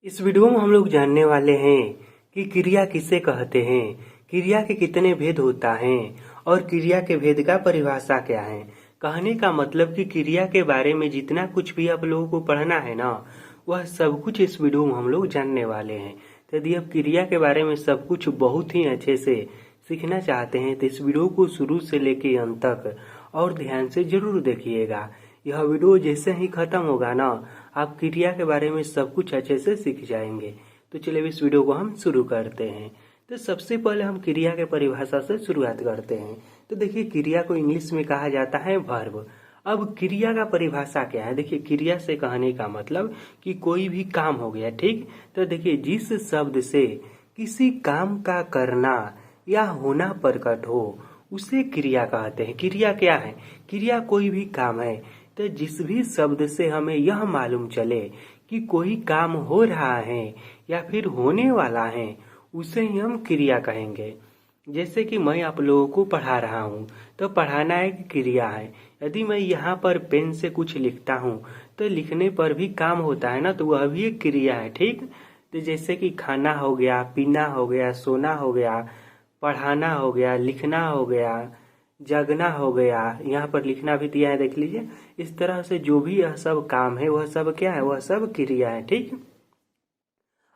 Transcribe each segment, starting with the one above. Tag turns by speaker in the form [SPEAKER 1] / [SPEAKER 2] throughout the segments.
[SPEAKER 1] इस वीडियो में हम लोग जानने वाले हैं कि क्रिया किसे कहते हैं, क्रिया के कितने भेद होता है और क्रिया के भेद का परिभाषा क्या है। कहने का मतलब कि क्रिया के बारे में जितना कुछ भी आप लोगों को पढ़ना है ना, वह सब कुछ इस वीडियो में हम लोग जानने वाले हैं। तो यदि आप क्रिया के बारे में सब कुछ बहुत ही अच्छे से सीखना चाहते हैं तो इस वीडियो को शुरू से लेकर अंत तक और ध्यान से जरूर देखिएगा। यह वीडियो जैसे ही खत्म होगा ना, आप क्रिया के बारे में सब कुछ अच्छे से सीख जाएंगे। तो चलिए इस वीडियो को हम शुरू करते हैं। तो सबसे पहले हम क्रिया के परिभाषा से शुरुआत करते हैं। तो देखिए, क्रिया को इंग्लिश में कहा जाता है वर्ब। अब क्रिया का परिभाषा क्या है? देखिए, क्रिया से कहने का मतलब कि कोई भी काम हो गया, ठीक। तो देखिए, जिस शब्द से किसी काम का करना या होना प्रकट हो उसे क्रिया कहते हैं। क्रिया क्या है? क्रिया कोई भी काम है। तो जिस भी शब्द से हमें यह मालूम चले कि कोई काम हो रहा है या फिर होने वाला है, उसे ही हम क्रिया कहेंगे। जैसे कि मैं आप लोगों को पढ़ा रहा हूँ, तो पढ़ाना एक क्रिया है। यदि मैं यहाँ पर पेन से कुछ लिखता हूँ तो लिखने पर भी काम होता है ना, तो वह भी एक क्रिया है, ठीक। तो जैसे कि खाना हो गया, पीना हो गया, सोना हो गया, पढ़ाना हो गया, लिखना हो गया, जगना हो गया, यहाँ पर लिखना भी दिया है, देख लीजिए। इस तरह से जो भी यह सब काम है वह सब क्या है? वह सब क्रिया है, ठीक।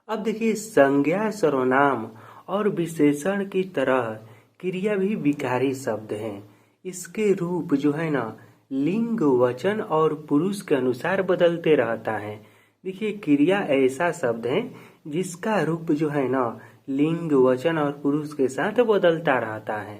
[SPEAKER 1] अब देखिए, संज्ञा, सर्वनाम और विशेषण की तरह क्रिया भी विकारी शब्द हैं। इसके रूप जो है ना, लिंग, वचन और पुरुष के अनुसार बदलते रहता है। देखिए, क्रिया ऐसा शब्द है जिसका रूप जो है ना, लिंग, वचन और पुरुष के साथ बदलता रहता है।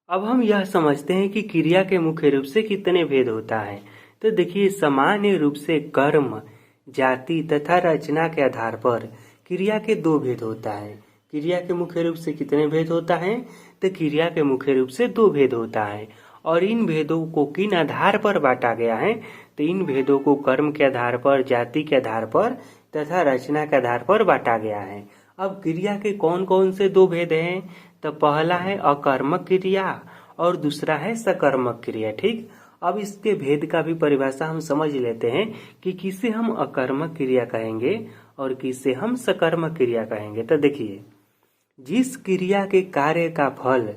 [SPEAKER 1] अब हम यह समझते हैं कि क्रिया के मुख्य रूप से कितने भेद होता है। तो देखिए, सामान्य रूप से कर्म, जाति तथा रचना के आधार पर क्रिया के दो भेद होता है। क्रिया के मुख्य रूप से कितने भेद होता है? तो क्रिया के मुख्य रूप से दो भेद होता है। और इन भेदों को किन आधार पर बांटा गया है? तो इन भेदों को कर्म के आधार पर, जाति के आधार पर तथा रचना के आधार पर बांटा गया है। अब क्रिया के कौन कौन से दो भेद हैं? तो पहला है अकर्मक क्रिया और दूसरा है सकर्मक क्रिया, ठीक। अब इसके भेद का भी परिभाषा हम समझ लेते हैं कि किसे हम अकर्मक क्रिया कहेंगे और किसे हम सकर्मक क्रिया कहेंगे। तो देखिए, जिस क्रिया के कार्य का फल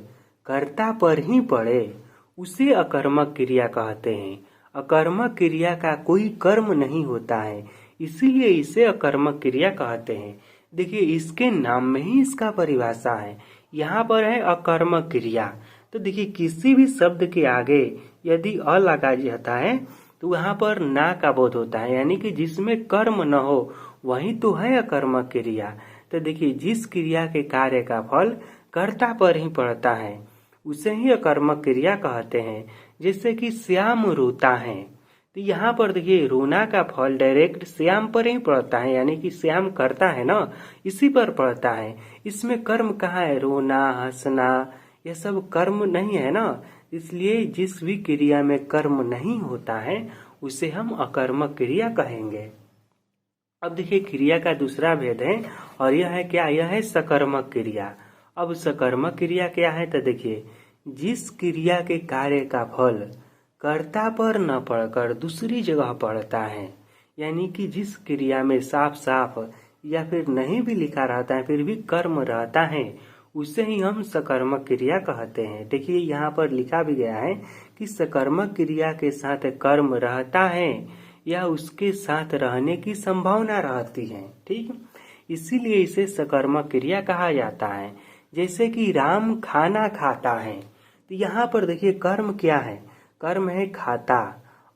[SPEAKER 1] कर्ता पर ही पड़े उसे अकर्मक क्रिया कहते हैं। अकर्मक क्रिया का कोई कर्म नहीं होता है, इसीलिए इसे अकर्मक क्रिया कहते हैं। देखिए, इसके नाम में ही इसका परिभाषा है। यहाँ पर है अकर्मक क्रिया। तो देखिए, किसी भी शब्द के आगे यदि अ लगा जाता है तो वहाँ पर ना का बोध होता है, यानी कि जिसमें कर्म न हो वही तो है अकर्मक क्रिया। तो देखिए, जिस क्रिया के कार्य का फल कर्ता पर ही पड़ता है उसे ही अकर्मक क्रिया कहते हैं। जैसे कि श्याम रोता है, तो यहाँ पर देखिए, रोना का फल डायरेक्ट श्याम पर ही पड़ता है, यानी कि श्याम करता है ना, इसी पर पड़ता है। इसमें कर्म कहाँ है? रोना, हंसना, यह सब कर्म नहीं है ना। इसलिए जिस भी क्रिया में कर्म नहीं होता है उसे हम अकर्मक क्रिया कहेंगे। अब देखिए, क्रिया का दूसरा भेद है और यह है क्या? यह है सकर्मक क्रिया। अब सकर्मक क्रिया क्या है? तो देखिए, जिस क्रिया के कार्य का फल कर्ता पर न पड़कर दूसरी जगह पड़ता है, यानी कि जिस क्रिया में साफ साफ या फिर नहीं भी लिखा रहता है फिर भी कर्म रहता है, उसे ही हम सकर्मक क्रिया कहते हैं। देखिए, यहाँ पर लिखा भी गया है कि सकर्मक क्रिया के साथ कर्म रहता है या उसके साथ रहने की संभावना रहती है, ठीक। इसीलिए इसे सकर्मक क्रिया कहा जाता है। जैसे कि राम खाना खाता है, तो यहाँ पर देखिए, कर्म क्या है? कर्म है खाता,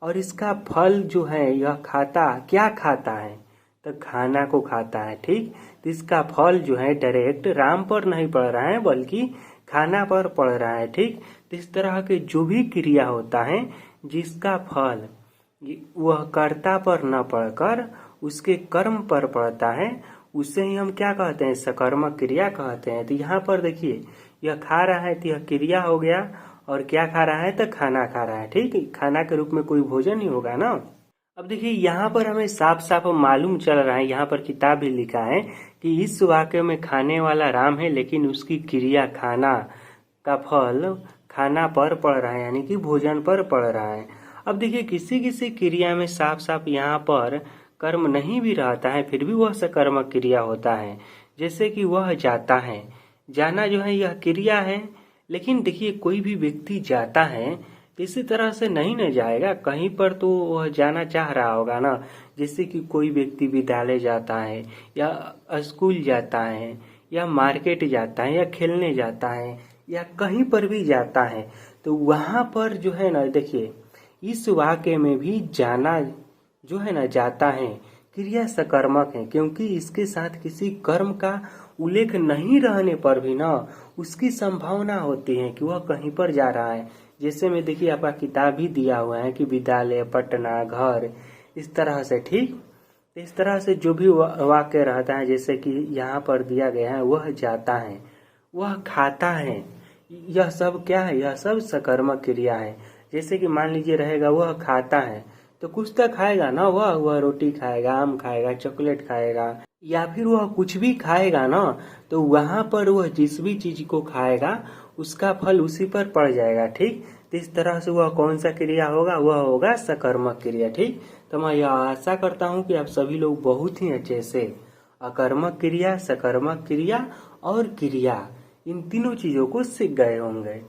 [SPEAKER 1] और इसका फल जो है, यह खाता क्या खाता है? तो खाना को खाता है, ठीक। तो इसका फल जो है डायरेक्ट राम पर नहीं पड़ रहा है बल्कि खाना पर पड़ रहा है, ठीक। तो इस तरह के जो भी क्रिया होता है जिसका फल वह कर्ता पर न पड़कर उसके कर्म पर पड़ता है, उसे ही हम क्या कहते हैं? सकर्मक क्रिया कहते हैं। तो यहाँ पर देखिए, यह खा रहा है तो यह क्रिया हो गया, और क्या खा रहा है? तो खाना खा रहा है, ठीक। खाना के रूप में कोई भोजन ही होगा ना। अब देखिए, यहाँ पर हमें साफ साफ मालूम चल रहा है, यहाँ पर किताब भी लिखा है कि इस वाक्य में खाने वाला राम है, लेकिन उसकी क्रिया खाना का फल खाना पर पड़ रहा है, यानी कि भोजन पर पड़ रहा है। अब देखिए, किसी किसी क्रिया में साफ साफ यहाँ पर कर्म नहीं भी रहता है फिर भी वह सकर्मक क्रिया होता है। जैसे कि वह जाता है, जाना जो है यह क्रिया है। लेकिन देखिए कोई भी व्यक्ति जाता है तो इसी तरह से नहीं न जाएगा, कहीं पर तो वह जाना चाह रहा होगा ना। जैसे कि कोई व्यक्ति विद्यालय जाता है या स्कूल जाता है या मार्केट जाता है या खेलने जाता है या कहीं पर भी जाता है, तो वहाँ पर जो है ना देखिए इस वाक्य में भी जाना जो है ना जाता है क्रिया सकर्मक है, क्योंकि इसके साथ किसी कर्म का उल्लेख नहीं रहने पर भी ना उसकी संभावना होती है कि वह कहीं पर जा रहा है। जैसे में देखिए आपका किताब भी दिया हुआ है कि विद्यालय, पटना, घर, इस तरह से, ठीक। इस तरह से जो भी वाक्य रहता है, जैसे कि यहाँ पर दिया गया है, वह जाता है, वह खाता है, यह सब क्या है, यह सब सकर्मक क्रिया है। जैसे कि मान लीजिए रहेगा वह खाता है तो कुछ तो खाएगा ना, वह रोटी खाएगा, आम खाएगा, चॉकलेट खाएगा या फिर वह कुछ भी खाएगा ना, तो वहां पर वह जिस भी चीज को खाएगा उसका फल उसी पर पड़ जाएगा, ठीक। तो इस तरह से वह कौन सा क्रिया होगा, वह होगा सकर्मक क्रिया, ठीक। तो मैं यह आशा करता हूँ कि आप सभी लोग बहुत ही अच्छे से अकर्मक क्रिया, सकर्मक क्रिया और क्रिया इन तीनों चीजों को सीख गए होंगे।